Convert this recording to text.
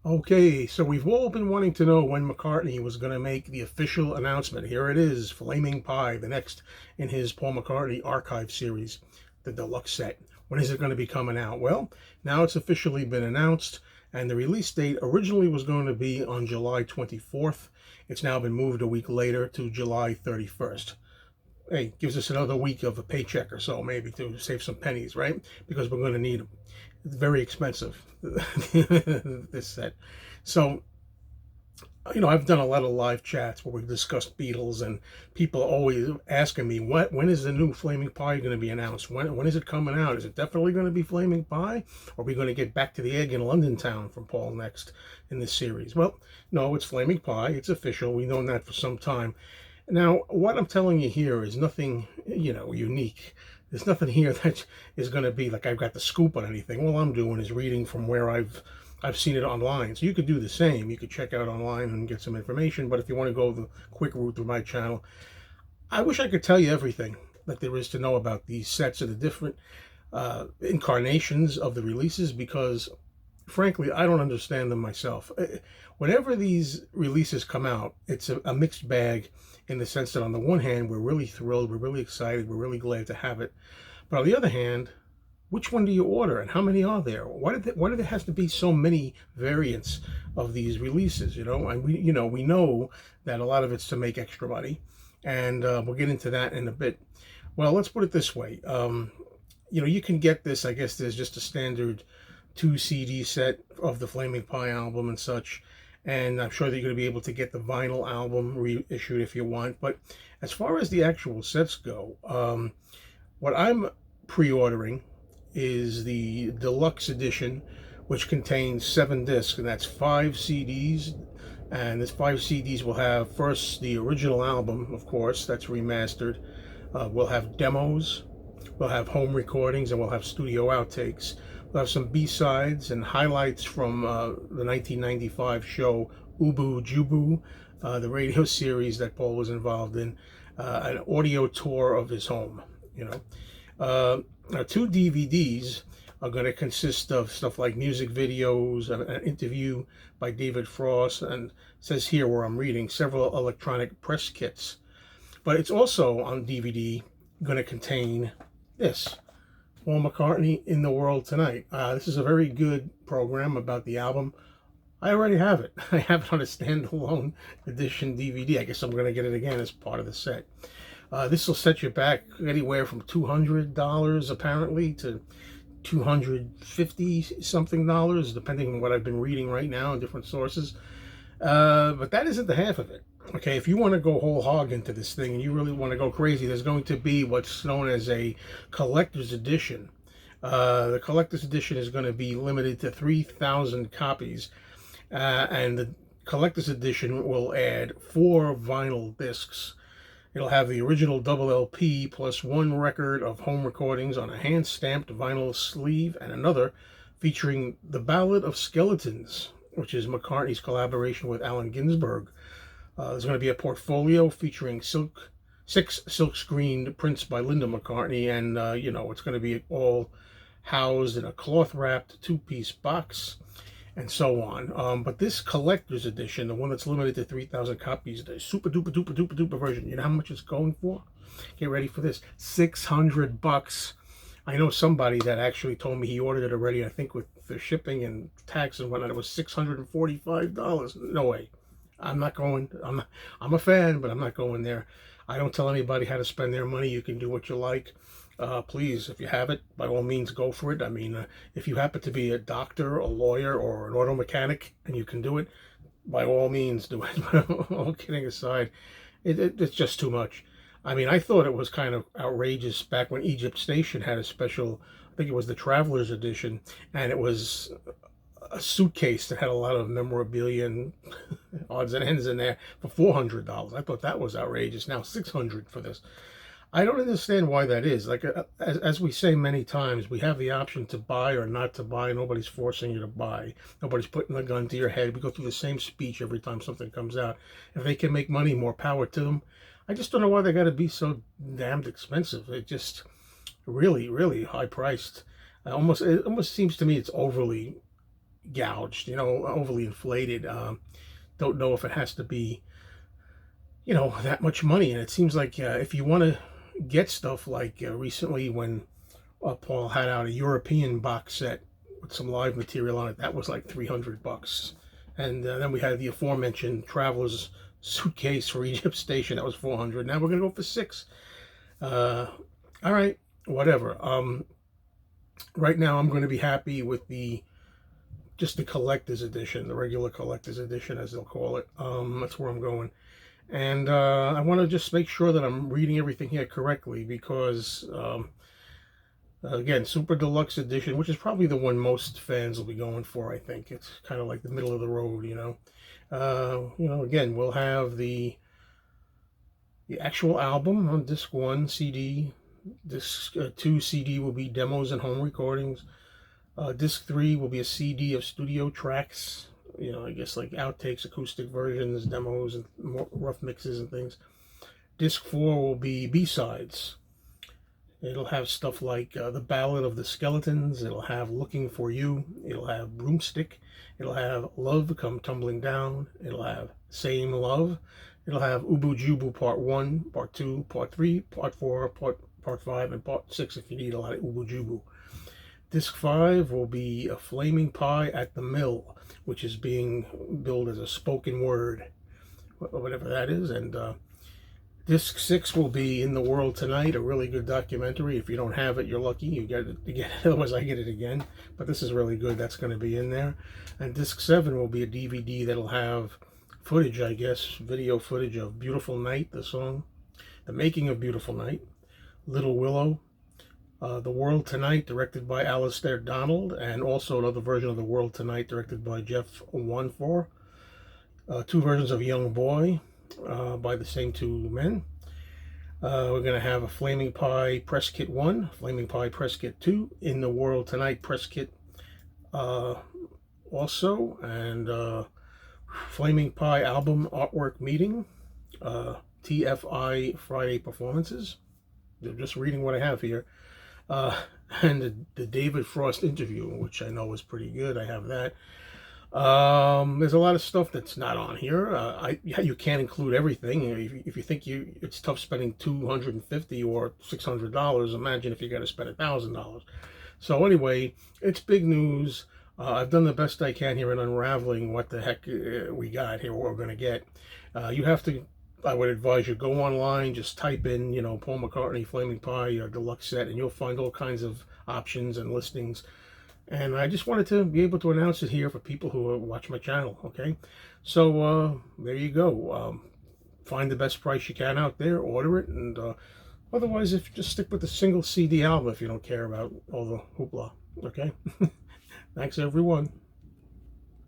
Okay, so we've all been wanting to know when McCartney was going to make the official announcement. Here it is, Flaming Pie, the next in his Paul McCartney archive series, the deluxe set. When is it going to be coming out? Well, now it's officially been announced, and the release date originally was going to be on July 24th. It's now been moved a week later to July 31st. Hey, gives us another week of a paycheck or so, maybe, to save some pennies, right? Because we're going to need them. It's very expensive, this set. So, I've done a lot of live chats where we've discussed Beatles, and people are always asking me, when is the new Flaming Pie going to be announced? When is it coming out? Is it definitely going to be Flaming Pie? Or are we going to get Back to the Egg in London Town from Paul next in this series? Well, no, it's Flaming Pie. It's official. We've known that for some time. Now, what I'm telling you here is nothing, unique. There's nothing here that is going to be like I've got the scoop on anything. All I'm doing is reading from where I've seen it online. So you could do the same. You could check out online and get some information. But if you want to go the quick route through my channel, I wish I could tell you everything that there is to know about these sets of the different incarnations of the releases, because frankly, I don't understand them myself. Whenever these releases come out, it's a mixed bag, in the sense that on the one hand, we're really thrilled, we're really excited, we're really glad to have it. But on the other hand, which one do you order and how many are there? Why do there has to be so many variants of these releases? And we know that a lot of it's to make extra money, and we'll get into that in a bit. Well, let's put it this way. You can get this. I guess there's just a standard 2 CD set of the Flaming Pie album and such. And I'm sure that you're going to be able to get the vinyl album reissued if you want. But as far as the actual sets go, what I'm pre-ordering is the deluxe edition, which contains 7 discs, and that's 5 CDs. And this 5 CDs will have first the original album, of course, that's remastered. We'll have demos, we'll have home recordings, and we'll have studio outtakes. We'll have some B-sides and highlights from the 1995 show Ubu Jubu, the radio series that Paul was involved in, an audio tour of his home. Our 2 DVDs are going to consist of stuff like music videos, an interview by David Frost, and it says here where I'm reading, several electronic press kits. But it's also on DVD going to contain this. Paul McCartney in the World Tonight. This is a very good program about the album. I already have it. I have it on a standalone edition DVD. I guess I'm going to get it again as part of the set. This will set you back anywhere from $200 apparently to $250 something dollars, depending on what I've been reading right now in different sources. But that isn't the half of it. Okay, if you want to go whole hog into this thing and you really want to go crazy, there's going to be what's known as a collector's edition. The collector's edition is going to be limited to 3,000 copies, and the collector's edition will add 4 vinyl discs. It'll have the original double LP plus 1 record of home recordings on a hand-stamped vinyl sleeve, and another featuring The Ballad of Skeletons, which is McCartney's collaboration with Allen Ginsberg. There's going to be a portfolio featuring 6 silk-screened prints by Linda McCartney, and it's going to be all housed in a cloth-wrapped 2-piece box, and so on. But this collector's edition, the one that's limited to 3,000 copies, the super duper duper duper duper version, you know how much it's going for? Get ready for this: $600. I know somebody that actually told me he ordered it already. I think with the shipping and tax and whatnot, it was $645. No way. I'm not going. I'm a fan, but I'm not going there. I don't tell anybody how to spend their money. You can do what you like. Please, if you have it, by all means, go for it. I mean, if you happen to be a doctor, a lawyer, or an auto mechanic, and you can do it, by all means, do it. But all kidding aside, it's just too much. I mean, I thought it was kind of outrageous back when Egypt Station had a special, I think it was the Traveler's Edition, and it was a suitcase that had a lot of memorabilia and odds and ends in there for $400. I thought that was outrageous. Now $600 for this. I don't understand why that is. Like, as we say many times, we have the option to buy or not to buy. Nobody's forcing you to buy. Nobody's putting a gun to your head. We go through the same speech every time something comes out. If they can make money, more power to them. I just don't know why they got to be so damned expensive. It just really, really high priced. It almost seems to me it's overly gouged, overly inflated. Don't know if it has to be, that much money. And it seems like if you want to get stuff like recently when Paul had out a European box set with some live material on it, that was like $300. And then we had the aforementioned Traveler's Suitcase for Egypt Station, that was $400. Now we're gonna go for $6. All right, whatever. Right now I'm going to be happy with just the collector's edition, the regular collector's edition, as they'll call it. That's where I'm going. And I want to just make sure that I'm reading everything here correctly, because again, Super Deluxe Edition, which is probably the one most fans will be going for. I think it's kind of like the middle of the road, Again, we'll have the actual album on disc 1 CD. Disc 2 CD will be demos and home recordings. Disc 3 will be a CD of studio tracks, I guess like outtakes, acoustic versions, demos, and more rough mixes and things. Disc 4 will be B-sides. It'll have stuff like The Ballad of the Skeletons. It'll have Looking for You. It'll have Broomstick. It'll have Love Come Tumbling Down. It'll have Same Love. It'll have Ubu Jubu Part 1, Part 2, Part 3, Part 4, Part 5, and Part 6 if you need a lot of Ubu Jubu. Disc 5 will be A Flaming Pie at the Mill, which is being billed as a spoken word, whatever that is. And Disc 6 will be In the World Tonight, a really good documentary. If you don't have it, you're lucky. You get it. Otherwise, I get it again. But this is really good. That's going to be in there. And Disc 7 will be a DVD that'll have footage, I guess, video footage of Beautiful Night, the song, the making of Beautiful Night, Little Willow, The World Tonight, directed by Alistair Donald, and also another version of The World Tonight, directed by Jeff Wanfor. 2 versions of Young Boy, by the same 2 men. We're going to have a Flaming Pie Press Kit 1, Flaming Pie Press Kit 2, In the World Tonight Press Kit also, and Flaming Pie Album Artwork Meeting, TFI Friday Performances. They're just reading what I have here. And the David Frost interview, which I know is pretty good. I have that. There's a lot of stuff that's not on here. You can't include everything. If you think it's tough spending $250 or $600, imagine if you got to spend $1,000. So anyway, it's big news. I've done the best I can here in unraveling what the heck we got here, what we're going to get. I would advise you go online, just type in, Paul McCartney Flaming Pie Deluxe Set, and you'll find all kinds of options and listings. And I just wanted to be able to announce it here for people who watch my channel, okay? So there you go. Find the best price you can out there, order it, and otherwise, just stick with the single CD album if you don't care about all the hoopla, okay? Thanks, everyone.